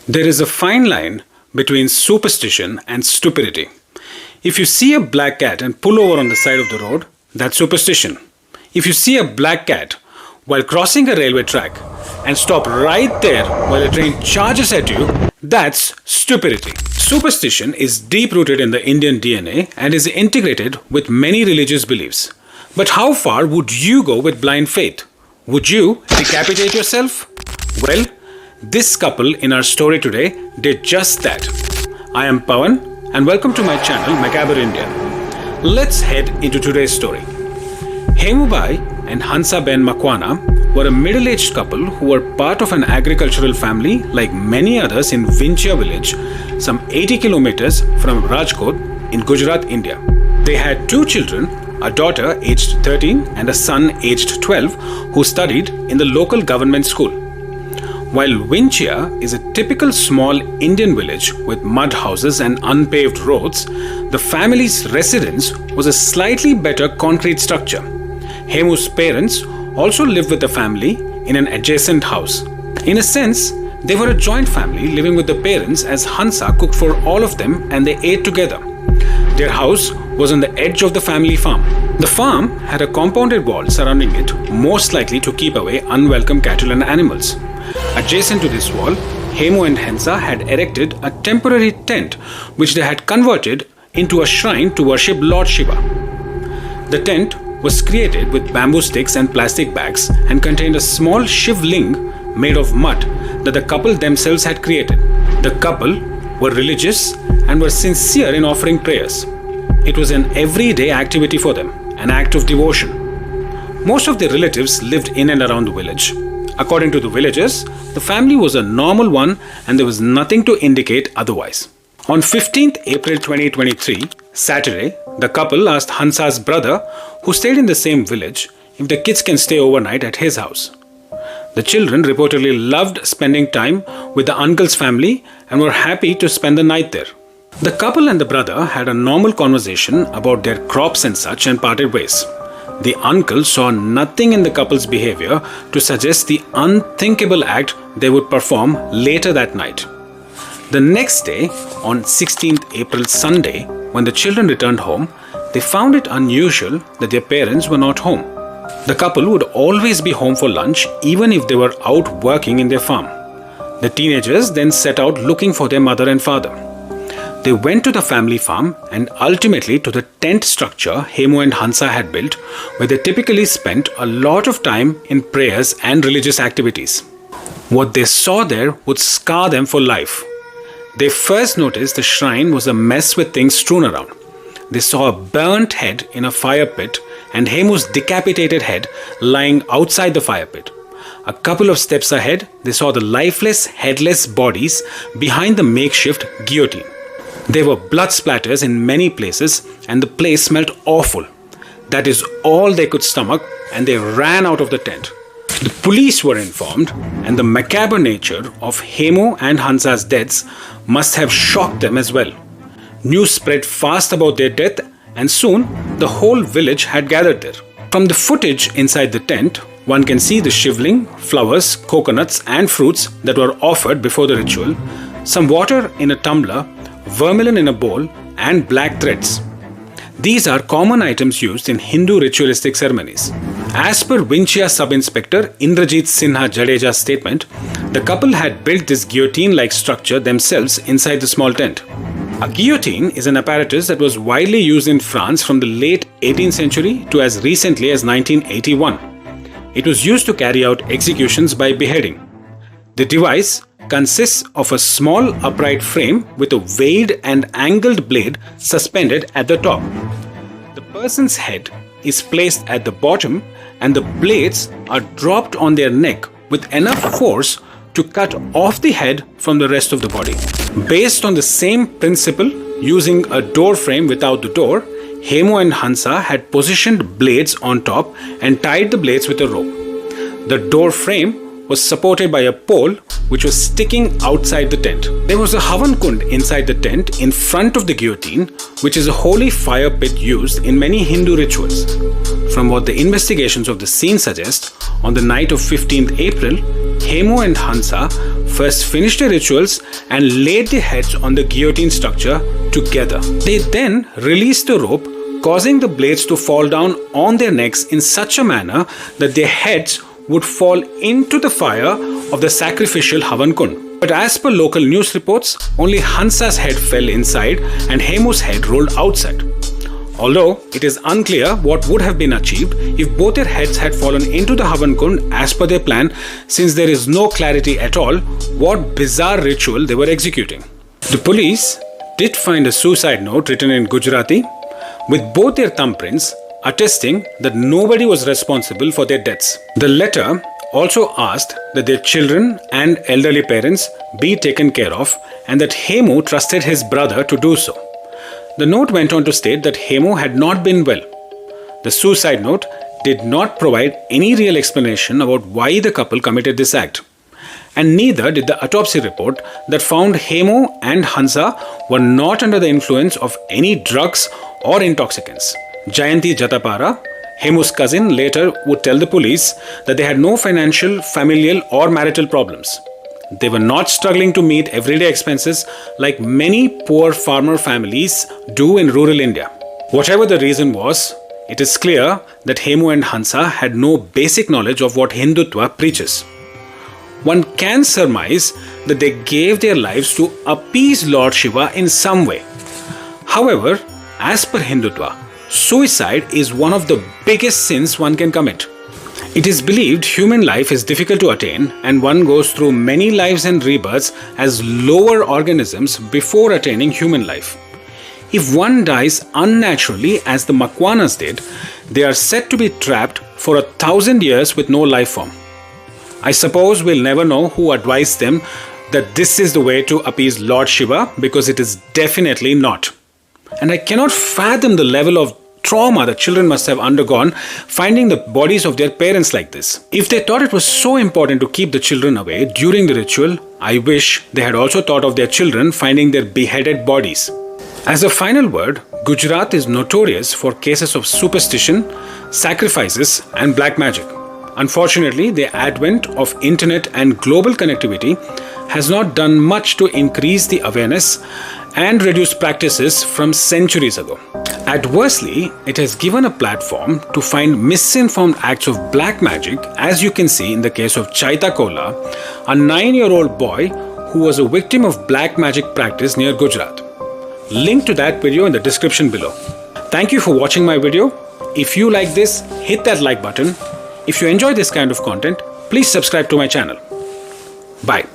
There is a fine line between superstition and stupidity. If you see a black cat and pull over on the side of the road, that's superstition. If you see a black cat while crossing a railway track and stop right there while a train charges at you, that's stupidity. Superstition is deep-rooted in the Indian DNA and is integrated with many religious beliefs. But how far would you go with blind faith? Would you decapitate yourself? Well, this couple in our story today did just that. I am Pawan and welcome to my channel Macabre India. Let's head into today's story. Hemubhai and Hansaben Makwana were a middle-aged couple who were part of an agricultural family like many others in Vinchia village, some 80 kilometers from Rajkot in Gujarat, India. They had two children, a daughter aged 13 and a son aged 12 who studied in the local government school. While Vinchia is a typical small Indian village with mud houses and unpaved roads, the family's residence was a slightly better concrete structure. Hemu's parents also lived with the family in an adjacent house. In a sense, they were a joint family living with the parents as Hansa cooked for all of them and they ate together. Their house was on the edge of the family farm. The farm had a compounded wall surrounding it, most likely to keep away unwelcome cattle and animals. Adjacent to this wall, Hemu and Hansa had erected a temporary tent which they had converted into a shrine to worship Lord Shiva. The tent was created with bamboo sticks and plastic bags and contained a small Shiv Ling made of mud that the couple themselves had created. The couple were religious and were sincere in offering prayers. It was an everyday activity for them, an act of devotion. Most of their relatives lived in and around the village. According to the villagers, the family was a normal one and there was nothing to indicate otherwise. On 15th April 2023, Saturday, the couple asked Hansa's brother, who stayed in the same village, if the kids can stay overnight at his house. The children reportedly loved spending time with the uncle's family and were happy to spend the night there. The couple and the brother had a normal conversation about their crops and such and parted ways. The uncle saw nothing in the couple's behavior to suggest the unthinkable act they would perform later that night. The next day, on 16th April Sunday, when the children returned home, they found it unusual that their parents were not home. The couple would always be home for lunch even if they were out working in their farm. The teenagers then set out looking for their mother and father. They went to the family farm and ultimately to the tent structure Hemu and Hansa had built, where they typically spent a lot of time in prayers and religious activities. What they saw there would scar them for life. They first noticed the shrine was a mess with things strewn around. They saw a burnt head in a fire pit and Hemu's decapitated head lying outside the fire pit. A couple of steps ahead, they saw the lifeless, headless bodies behind the makeshift guillotine. There were blood splatters in many places and the place smelled awful. That is all they could stomach and they ran out of the tent. The police were informed and the macabre nature of Hemu and Hansa's deaths must have shocked them as well. News spread fast about their death and soon the whole village had gathered there. From the footage inside the tent, one can see the shivling, flowers, coconuts and fruits that were offered before the ritual, some water in a tumbler, vermilion in a bowl and black threads. These are common items used in Hindu ritualistic ceremonies. As per Vinchia Sub-Inspector Indrajit Sinha Jadeja's statement, the couple had built this guillotine-like structure themselves inside the small tent. A guillotine is an apparatus that was widely used in France from the late 18th century to as recently as 1981. It was used to carry out executions by beheading. The device consists of a small upright frame with a weighted and angled blade suspended at the top. The person's head is placed at the bottom and the blades are dropped on their neck with enough force to cut off the head from the rest of the body. Based on the same principle, using a door frame without the door, Hemu and Hansa had positioned blades on top and tied the blades with a rope. The door frame was supported by a pole which was sticking outside the tent. There was a Havan Kund inside the tent in front of the guillotine, which is a holy fire pit used in many Hindu rituals. From what the investigations of the scene suggest, on the night of 15th April, Hemu and Hansa first finished the rituals and laid the heads on the guillotine structure together. They then released the rope, causing the blades to fall down on their necks in such a manner that their heads would fall into the fire of the sacrificial Havan Kund. But as per local news reports, only Hansa's head fell inside and Hemu's head rolled outside. Although it is unclear what would have been achieved if both their heads had fallen into the Havan Kund as per their plan, since there is no clarity at all what bizarre ritual they were executing. The police did find a suicide note written in Gujarati with both their thumbprints attesting that nobody was responsible for their deaths. The letter also asked that their children and elderly parents be taken care of and that Hemu trusted his brother to do so. The note went on to state that Hemu had not been well. The suicide note did not provide any real explanation about why the couple committed this act. And neither did the autopsy report that found Hemu and Hansa were not under the influence of any drugs or intoxicants. Jayanti Jatapara, Hemu's cousin, later would tell the police that they had no financial, familial or marital problems. They were not struggling to meet everyday expenses like many poor farmer families do in rural India. Whatever the reason was, it is clear that Hemu and Hansa had no basic knowledge of what Hindutva preaches. One can surmise that they gave their lives to appease Lord Shiva in some way. However, as per Hindutva, suicide is one of the biggest sins one can commit. It is believed human life is difficult to attain and one goes through many lives and rebirths as lower organisms before attaining human life. If one dies unnaturally as the Makwanas did, they are said to be trapped for 1,000 years with no life form. I suppose we'll never know who advised them that this is the way to appease Lord Shiva, because it is definitely not. And I cannot fathom the level of trauma the children must have undergone finding the bodies of their parents like this. If they thought it was so important to keep the children away during the ritual, I wish they had also thought of their children finding their beheaded bodies. As a final word, Gujarat is notorious for cases of superstition, sacrifices and black magic. Unfortunately, the advent of internet and global connectivity has not done much to increase the awareness and reduce practices from centuries ago. Adversely, it has given a platform to find misinformed acts of black magic, as you can see in the case of Chaita Kohla, a 9-year-old boy who was a victim of black magic practice near Gujarat. Link to that video in the description below. Thank you for watching my video. If you like this, hit that like button. If you enjoy this kind of content, please subscribe to my channel. Bye.